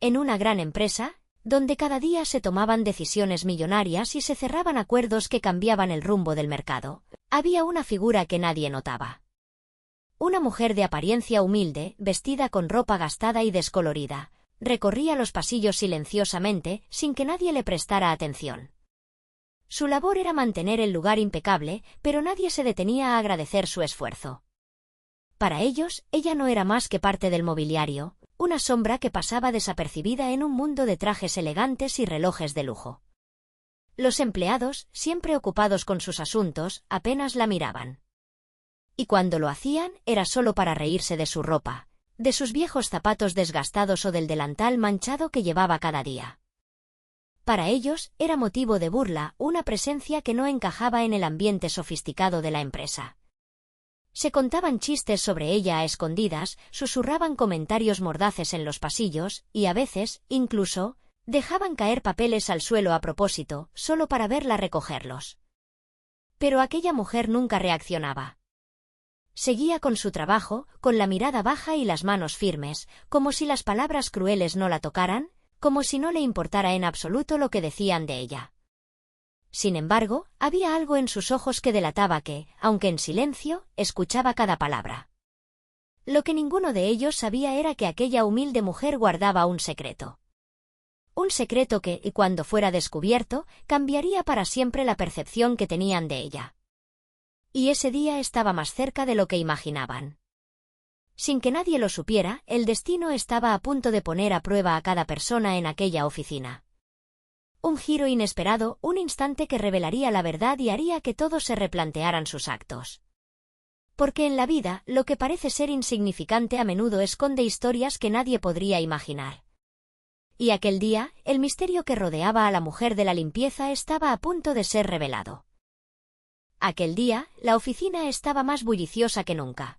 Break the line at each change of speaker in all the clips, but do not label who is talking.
En una gran empresa, donde cada día se tomaban decisiones millonarias y se cerraban acuerdos que cambiaban el rumbo del mercado, había una figura que nadie notaba. Una mujer de apariencia humilde, vestida con ropa gastada y descolorida, recorría los pasillos silenciosamente, sin que nadie le prestara atención. Su labor era mantener el lugar impecable, pero nadie se detenía a agradecer su esfuerzo. Para ellos, ella no era más que parte del mobiliario, una sombra que pasaba desapercibida en un mundo de trajes elegantes y relojes de lujo. Los empleados, siempre ocupados con sus asuntos, apenas la miraban. Y cuando lo hacían, era solo para reírse de su ropa, de sus viejos zapatos desgastados o del delantal manchado que llevaba cada día. Para ellos, era motivo de burla, una presencia que no encajaba en el ambiente sofisticado de la empresa. Se contaban chistes sobre ella a escondidas, susurraban comentarios mordaces en los pasillos, y a veces, incluso, dejaban caer papeles al suelo a propósito, solo para verla recogerlos. Pero aquella mujer nunca reaccionaba. Seguía con su trabajo, con la mirada baja y las manos firmes, como si las palabras crueles no la tocaran, como si no le importara en absoluto lo que decían de ella. Sin embargo, había algo en sus ojos que delataba que, aunque en silencio, escuchaba cada palabra. Lo que ninguno de ellos sabía era que aquella humilde mujer guardaba un secreto. Un secreto que, y cuando fuera descubierto, cambiaría para siempre la percepción que tenían de ella. Y ese día estaba más cerca de lo que imaginaban. Sin que nadie lo supiera, el destino estaba a punto de poner a prueba a cada persona en aquella oficina. Un giro inesperado, un instante que revelaría la verdad y haría que todos se replantearan sus actos. Porque en la vida, lo que parece ser insignificante a menudo esconde historias que nadie podría imaginar. Y aquel día, el misterio que rodeaba a la mujer de la limpieza estaba a punto de ser revelado. Aquel día, la oficina estaba más bulliciosa que nunca.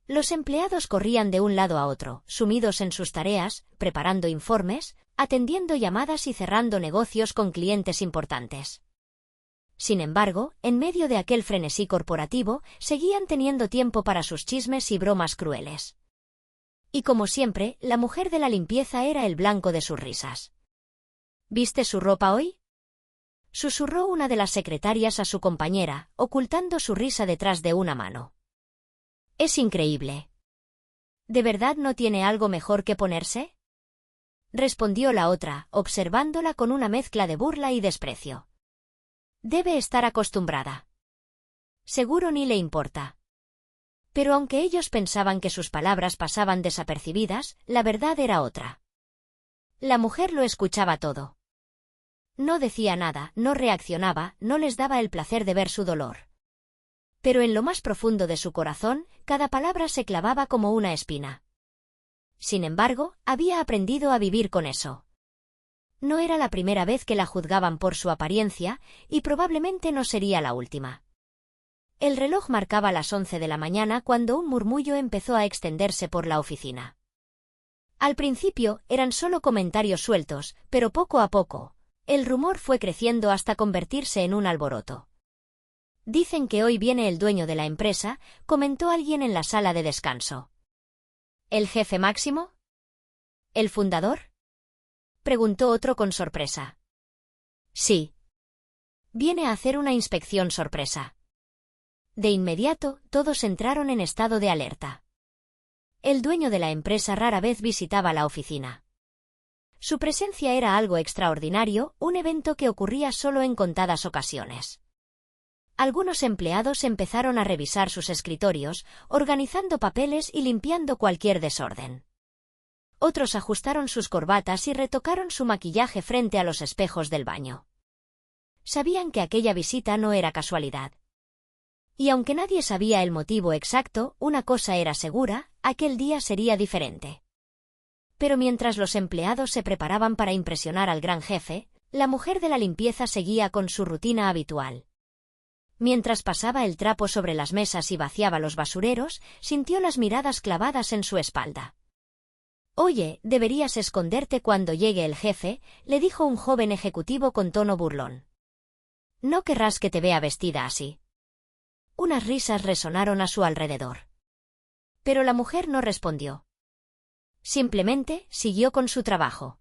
Los empleados corrían de un lado a otro, sumidos en sus tareas, preparando informes, atendiendo llamadas y cerrando negocios con clientes importantes. Sin embargo, en medio de aquel frenesí corporativo, seguían teniendo tiempo para sus chismes y bromas crueles. Y como siempre, la mujer de la limpieza era el blanco de sus risas. ¿Viste su ropa hoy?, susurró una de las secretarias a su compañera, ocultando su risa detrás de una mano. Es increíble. ¿De verdad no tiene algo mejor que ponerse?, respondió la otra, observándola con una mezcla de burla y desprecio. Debe estar acostumbrada. Seguro ni le importa. Pero aunque ellos pensaban que sus palabras pasaban desapercibidas, la verdad era otra. La mujer lo escuchaba todo. No decía nada, no reaccionaba, no les daba el placer de ver su dolor. Pero en lo más profundo de su corazón, cada palabra se clavaba como una espina. Sin embargo, había aprendido a vivir con eso. No era la primera vez que la juzgaban por su apariencia, y probablemente no sería la última. El reloj marcaba las 11 de la mañana cuando un murmullo empezó a extenderse por la oficina. Al principio, eran solo comentarios sueltos, pero poco a poco, el rumor fue creciendo hasta convertirse en un alboroto. Dicen que hoy viene el dueño de la empresa, comentó alguien en la sala de descanso. ¿El jefe máximo? ¿El fundador?, preguntó otro con sorpresa. Sí. Viene a hacer una inspección sorpresa. De inmediato, todos entraron en estado de alerta. El dueño de la empresa rara vez visitaba la oficina. Su presencia era algo extraordinario, un evento que ocurría solo en contadas ocasiones. Algunos empleados empezaron a revisar sus escritorios, organizando papeles y limpiando cualquier desorden. Otros ajustaron sus corbatas y retocaron su maquillaje frente a los espejos del baño. Sabían que aquella visita no era casualidad. Y aunque nadie sabía el motivo exacto, una cosa era segura, aquel día sería diferente. Pero mientras los empleados se preparaban para impresionar al gran jefe, la mujer de la limpieza seguía con su rutina habitual. Mientras pasaba el trapo sobre las mesas y vaciaba los basureros, sintió las miradas clavadas en su espalda. «Oye, deberías esconderte cuando llegue el jefe», le dijo un joven ejecutivo con tono burlón. «No querrás que te vea vestida así». Unas risas resonaron a su alrededor. Pero la mujer no respondió. Simplemente siguió con su trabajo.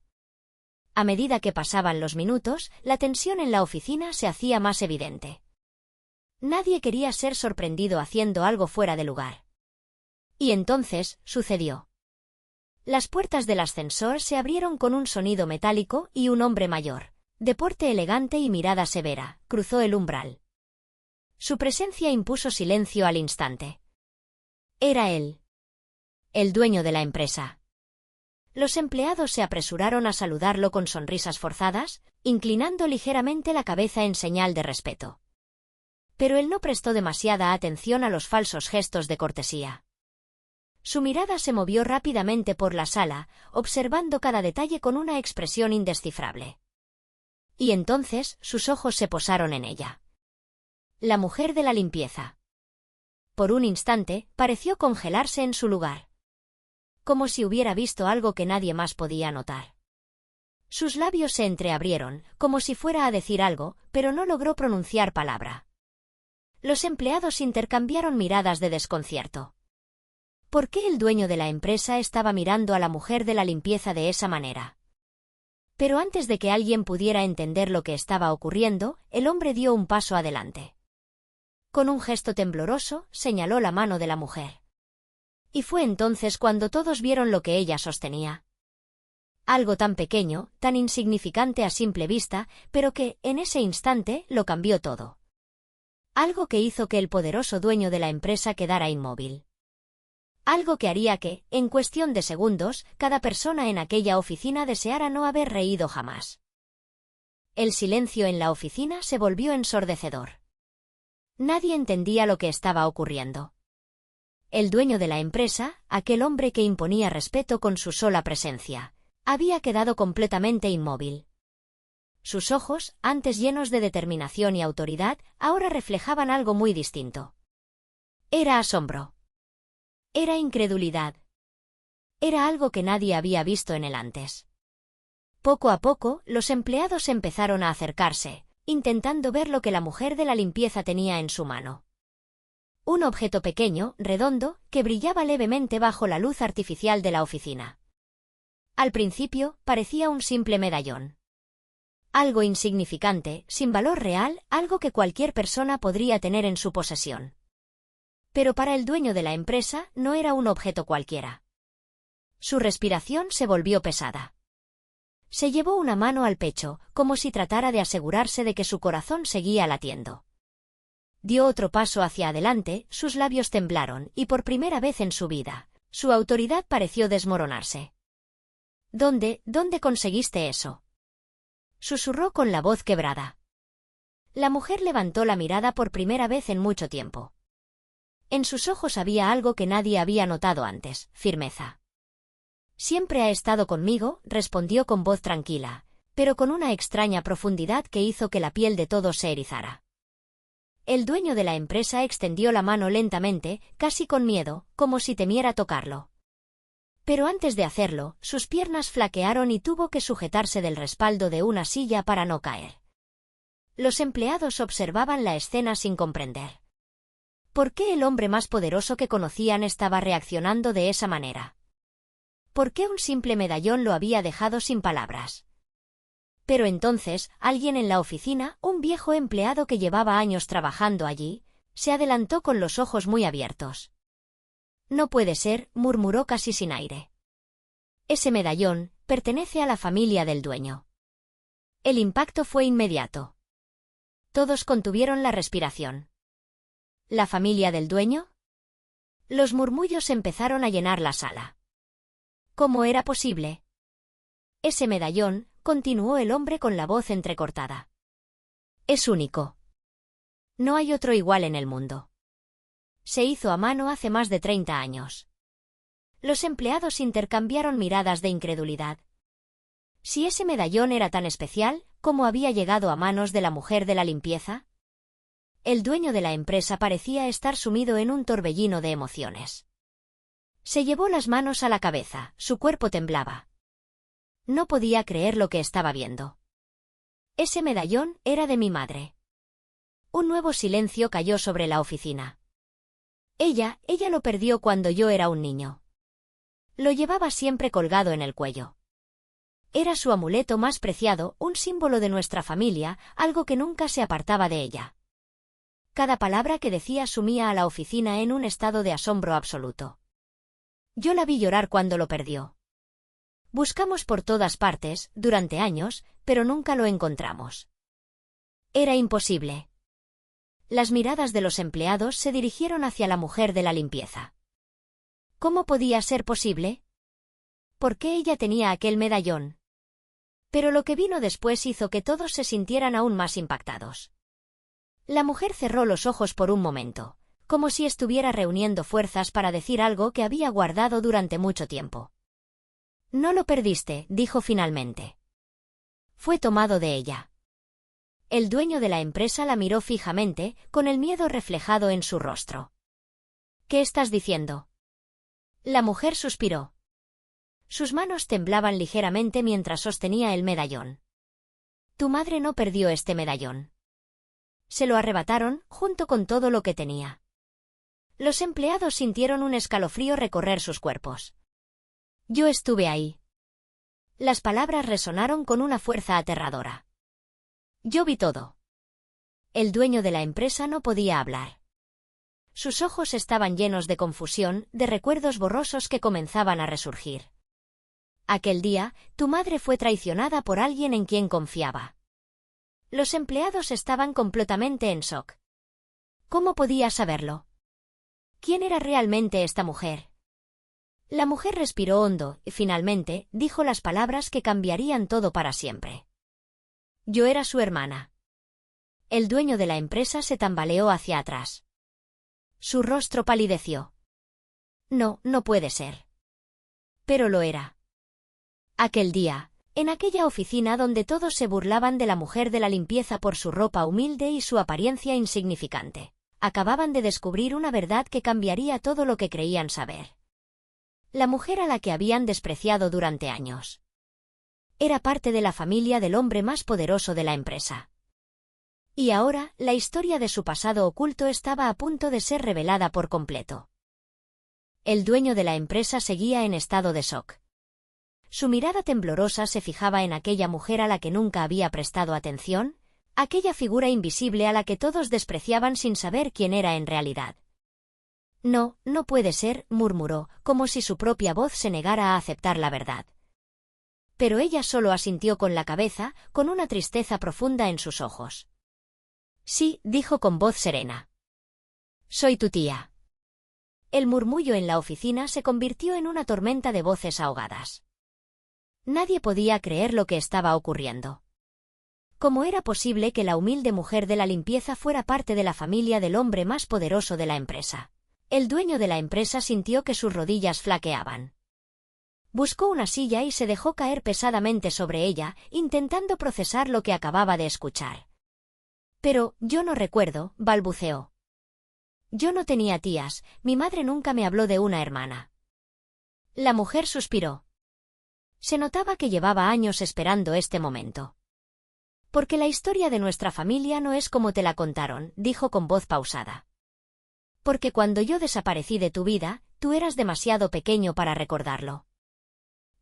A medida que pasaban los minutos, la tensión en la oficina se hacía más evidente. Nadie quería ser sorprendido haciendo algo fuera de lugar. Y entonces, sucedió. Las puertas del ascensor se abrieron con un sonido metálico y un hombre mayor, de porte elegante y mirada severa, cruzó el umbral. Su presencia impuso silencio al instante. Era él, el dueño de la empresa. Los empleados se apresuraron a saludarlo con sonrisas forzadas, inclinando ligeramente la cabeza en señal de respeto. Pero él no prestó demasiada atención a los falsos gestos de cortesía. Su mirada se movió rápidamente por la sala, observando cada detalle con una expresión indescifrable. Y entonces sus ojos se posaron en ella. La mujer de la limpieza. Por un instante, pareció congelarse en su lugar. Como si hubiera visto algo que nadie más podía notar. Sus labios se entreabrieron, como si fuera a decir algo, pero no logró pronunciar palabra. Los empleados intercambiaron miradas de desconcierto. ¿Por qué el dueño de la empresa estaba mirando a la mujer de la limpieza de esa manera? Pero antes de que alguien pudiera entender lo que estaba ocurriendo, el hombre dio un paso adelante. Con un gesto tembloroso, señaló la mano de la mujer. Y fue entonces cuando todos vieron lo que ella sostenía. Algo tan pequeño, tan insignificante a simple vista, pero que, en ese instante, lo cambió todo. Algo que hizo que el poderoso dueño de la empresa quedara inmóvil. Algo que haría que, en cuestión de segundos, cada persona en aquella oficina deseara no haber reído jamás. El silencio en la oficina se volvió ensordecedor. Nadie entendía lo que estaba ocurriendo. El dueño de la empresa, aquel hombre que imponía respeto con su sola presencia, había quedado completamente inmóvil. Sus ojos, antes llenos de determinación y autoridad, ahora reflejaban algo muy distinto. Era asombro. Era incredulidad. Era algo que nadie había visto en él antes. Poco a poco, los empleados empezaron a acercarse, intentando ver lo que la mujer de la limpieza tenía en su mano. Un objeto pequeño, redondo, que brillaba levemente bajo la luz artificial de la oficina. Al principio, parecía un simple medallón. Algo insignificante, sin valor real, algo que cualquier persona podría tener en su posesión. Pero para el dueño de la empresa no era un objeto cualquiera. Su respiración se volvió pesada. Se llevó una mano al pecho, como si tratara de asegurarse de que su corazón seguía latiendo. Dio otro paso hacia adelante, sus labios temblaron, y por primera vez en su vida, su autoridad pareció desmoronarse. ¿Dónde conseguiste eso?, susurró con la voz quebrada. La mujer levantó la mirada por primera vez en mucho tiempo. En sus ojos había algo que nadie había notado antes, firmeza. Siempre ha estado conmigo, respondió con voz tranquila, pero con una extraña profundidad que hizo que la piel de todos se erizara. El dueño de la empresa extendió la mano lentamente, casi con miedo, como si temiera tocarlo. Pero antes de hacerlo, sus piernas flaquearon y tuvo que sujetarse del respaldo de una silla para no caer. Los empleados observaban la escena sin comprender. ¿Por qué el hombre más poderoso que conocían estaba reaccionando de esa manera? ¿Por qué un simple medallón lo había dejado sin palabras? Pero entonces, alguien en la oficina, un viejo empleado que llevaba años trabajando allí, se adelantó con los ojos muy abiertos. No puede ser, murmuró casi sin aire. Ese medallón pertenece a la familia del dueño. El impacto fue inmediato. Todos contuvieron la respiración. ¿La familia del dueño? Los murmullos empezaron a llenar la sala. ¿Cómo era posible? Ese medallón, continuó el hombre con la voz entrecortada. Es único. No hay otro igual en el mundo. Se hizo a mano hace más de 30 años. Los empleados intercambiaron miradas de incredulidad. Si ese medallón era tan especial, ¿cómo había llegado a manos de la mujer de la limpieza? El dueño de la empresa parecía estar sumido en un torbellino de emociones. Se llevó las manos a la cabeza, su cuerpo temblaba. No podía creer lo que estaba viendo. Ese medallón era de mi madre. Un nuevo silencio cayó sobre la oficina. Ella lo perdió cuando yo era un niño. Lo llevaba siempre colgado en el cuello. Era su amuleto más preciado, un símbolo de nuestra familia, algo que nunca se apartaba de ella. Cada palabra que decía sumía a la oficina en un estado de asombro absoluto. Yo la vi llorar cuando lo perdió. Buscamos por todas partes, durante años, pero nunca lo encontramos. Era imposible. Las miradas de los empleados se dirigieron hacia la mujer de la limpieza. ¿Cómo podía ser posible? ¿Por qué ella tenía aquel medallón? Pero lo que vino después hizo que todos se sintieran aún más impactados. La mujer cerró los ojos por un momento, como si estuviera reuniendo fuerzas para decir algo que había guardado durante mucho tiempo. No lo perdiste, dijo finalmente. Fue tomado de ella. El dueño de la empresa la miró fijamente, con el miedo reflejado en su rostro. ¿Qué estás diciendo? La mujer suspiró. Sus manos temblaban ligeramente mientras sostenía el medallón. Tu madre no perdió este medallón. Se lo arrebataron, junto con todo lo que tenía. Los empleados sintieron un escalofrío recorrer sus cuerpos. Yo estuve ahí. Las palabras resonaron con una fuerza aterradora. Yo vi todo. El dueño de la empresa no podía hablar. Sus ojos estaban llenos de confusión, de recuerdos borrosos que comenzaban a resurgir. Aquel día, tu madre fue traicionada por alguien en quien confiaba. Los empleados estaban completamente en shock. ¿Cómo podía saberlo? ¿Quién era realmente esta mujer? La mujer respiró hondo y finalmente dijo las palabras que cambiarían todo para siempre. Yo era su hermana. El dueño de la empresa se tambaleó hacia atrás. Su rostro palideció. No, no puede ser. Pero lo era. Aquel día, en aquella oficina donde todos se burlaban de la mujer de la limpieza por su ropa humilde y su apariencia insignificante, acababan de descubrir una verdad que cambiaría todo lo que creían saber. La mujer a la que habían despreciado durante años era parte de la familia del hombre más poderoso de la empresa. Y ahora, la historia de su pasado oculto estaba a punto de ser revelada por completo. El dueño de la empresa seguía en estado de shock. Su mirada temblorosa se fijaba en aquella mujer a la que nunca había prestado atención, aquella figura invisible a la que todos despreciaban sin saber quién era en realidad. No, no puede ser, murmuró, como si su propia voz se negara a aceptar la verdad. Pero ella solo asintió con la cabeza, con una tristeza profunda en sus ojos. Sí, dijo con voz serena. Soy tu tía. El murmullo en la oficina se convirtió en una tormenta de voces ahogadas. Nadie podía creer lo que estaba ocurriendo. ¿Cómo era posible que la humilde mujer de la limpieza fuera parte de la familia del hombre más poderoso de la empresa? El dueño de la empresa sintió que sus rodillas flaqueaban. Buscó una silla y se dejó caer pesadamente sobre ella, intentando procesar lo que acababa de escuchar. Pero, yo no recuerdo, balbuceó. Yo no tenía tías, mi madre nunca me habló de una hermana. La mujer suspiró. Se notaba que llevaba años esperando este momento. Porque la historia de nuestra familia no es como te la contaron, dijo con voz pausada. Porque cuando yo desaparecí de tu vida, tú eras demasiado pequeño para recordarlo.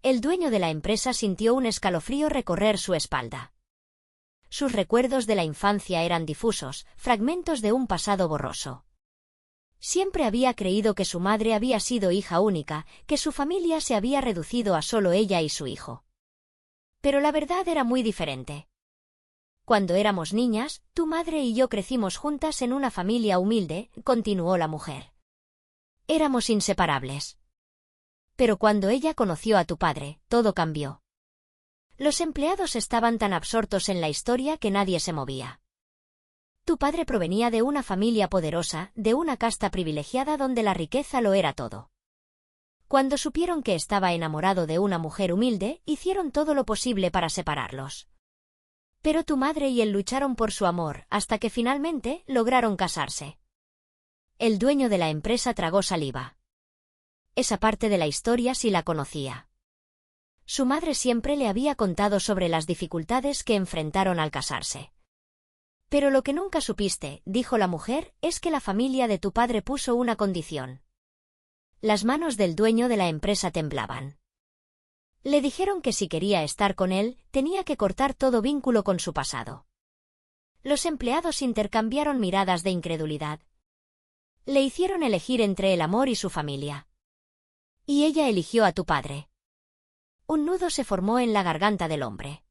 El dueño de la empresa sintió un escalofrío recorrer su espalda. Sus recuerdos de la infancia eran difusos, fragmentos de un pasado borroso. Siempre había creído que su madre había sido hija única, que su familia se había reducido a solo ella y su hijo. Pero la verdad era muy diferente. Cuando éramos niñas, tu madre y yo crecimos juntas en una familia humilde, continuó la mujer. Éramos inseparables. Pero cuando ella conoció a tu padre, todo cambió. Los empleados estaban tan absortos en la historia que nadie se movía. Tu padre provenía de una familia poderosa, de una casta privilegiada donde la riqueza lo era todo. Cuando supieron que estaba enamorado de una mujer humilde, hicieron todo lo posible para separarlos. Pero tu madre y él lucharon por su amor, hasta que finalmente lograron casarse. El dueño de la empresa tragó saliva. Esa parte de la historia sí la conocía. Su madre siempre le había contado sobre las dificultades que enfrentaron al casarse. Pero lo que nunca supiste, dijo la mujer, es que la familia de tu padre puso una condición. Las manos del dueño de la empresa temblaban. Le dijeron que si quería estar con él, tenía que cortar todo vínculo con su pasado. Los empleados intercambiaron miradas de incredulidad. Le hicieron elegir entre el amor y su familia. Y ella eligió a tu padre. Un nudo se formó en la garganta del hombre.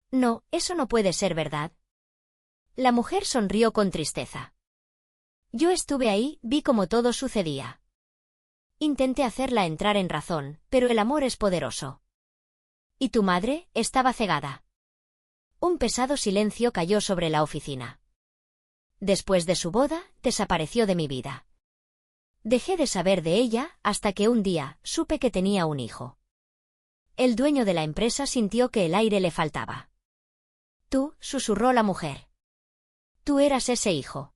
No, eso no puede ser verdad. La mujer sonrió con tristeza. Yo estuve ahí, vi cómo todo sucedía. Intenté hacerla entrar en razón, pero el amor es poderoso. ¿Y tu madre? Estaba cegada. Un pesado silencio cayó sobre la oficina. Después de su boda, desapareció de mi vida. Dejé de saber de ella hasta que un día supe que tenía un hijo. El dueño de la empresa sintió que el aire le faltaba. Tú, susurró la mujer. Tú eras ese hijo.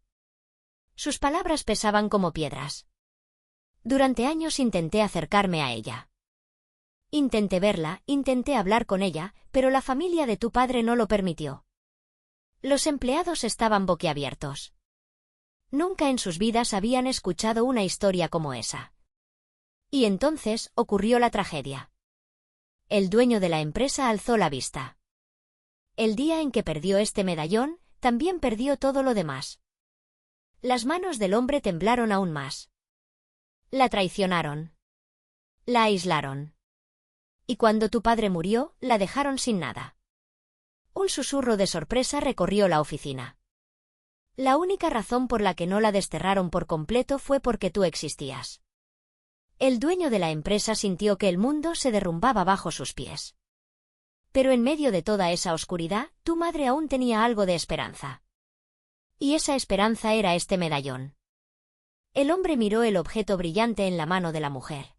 Sus palabras pesaban como piedras. Durante años intenté acercarme a ella. Intenté verla, intenté hablar con ella, pero la familia de tu padre no lo permitió. Los empleados estaban boquiabiertos. Nunca en sus vidas habían escuchado una historia como esa. Y entonces ocurrió la tragedia. El dueño de la empresa alzó la vista. El día en que perdió este medallón, también perdió todo lo demás. Las manos del hombre temblaron aún más. La traicionaron. La aislaron. Y cuando tu padre murió, la dejaron sin nada. Un susurro de sorpresa recorrió la oficina. La única razón por la que no la desterraron por completo fue porque tú existías. El dueño de la empresa sintió que el mundo se derrumbaba bajo sus pies. Pero en medio de toda esa oscuridad, tu madre aún tenía algo de esperanza. Y esa esperanza era este medallón. El hombre miró el objeto brillante en la mano de la mujer.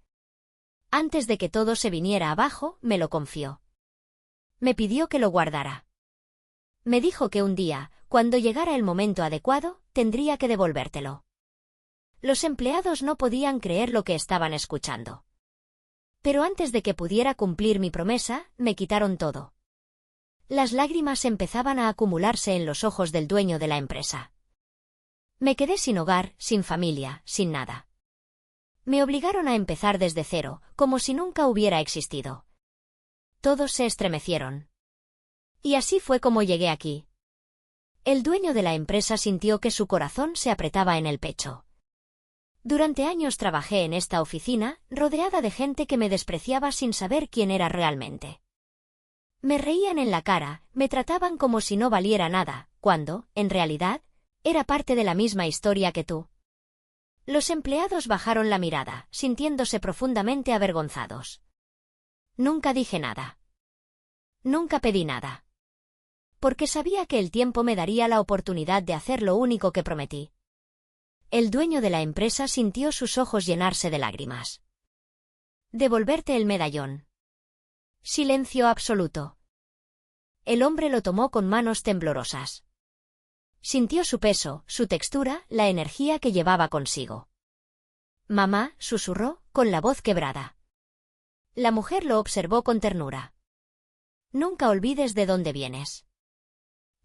Antes de que todo se viniera abajo, me lo confió. Me pidió que lo guardara. Me dijo que un día, cuando llegara el momento adecuado, tendría que devolvértelo. Los empleados no podían creer lo que estaban escuchando. Pero antes de que pudiera cumplir mi promesa, me quitaron todo. Las lágrimas empezaban a acumularse en los ojos del dueño de la empresa. Me quedé sin hogar, sin familia, sin nada. Me obligaron a empezar desde cero, como si nunca hubiera existido. Todos se estremecieron. Y así fue como llegué aquí. El dueño de la empresa sintió que su corazón se apretaba en el pecho. Durante años trabajé en esta oficina, rodeada de gente que me despreciaba sin saber quién era realmente. Me reían en la cara, me trataban como si no valiera nada, cuando, en realidad, era parte de la misma historia que tú. Los empleados bajaron la mirada, sintiéndose profundamente avergonzados. Nunca dije nada. Nunca pedí nada. Porque sabía que el tiempo me daría la oportunidad de hacer lo único que prometí. El dueño de la empresa sintió sus ojos llenarse de lágrimas. Devolverte el medallón. Silencio absoluto. El hombre lo tomó con manos temblorosas. Sintió su peso, su textura, la energía que llevaba consigo. Mamá, susurró, con la voz quebrada. La mujer lo observó con ternura. Nunca olvides de dónde vienes.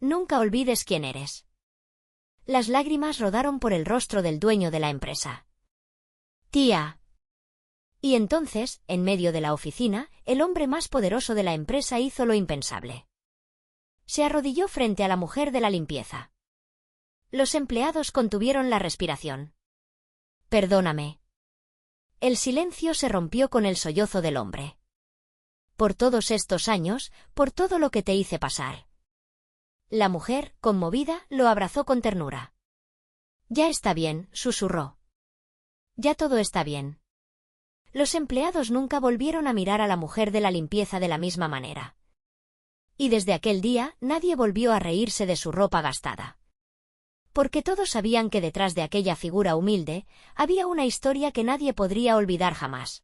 Nunca olvides quién eres. Las lágrimas rodaron por el rostro del dueño de la empresa. Tía. Y entonces, en medio de la oficina, el hombre más poderoso de la empresa hizo lo impensable. Se arrodilló frente a la mujer de la limpieza. Los empleados contuvieron la respiración. Perdóname. El silencio se rompió con el sollozo del hombre. Por todos estos años, por todo lo que te hice pasar. La mujer, conmovida, lo abrazó con ternura. Ya está bien, susurró. Ya todo está bien. Los empleados nunca volvieron a mirar a la mujer de la limpieza de la misma manera. Y desde aquel día, nadie volvió a reírse de su ropa gastada. Porque todos sabían que detrás de aquella figura humilde, había una historia que nadie podría olvidar jamás.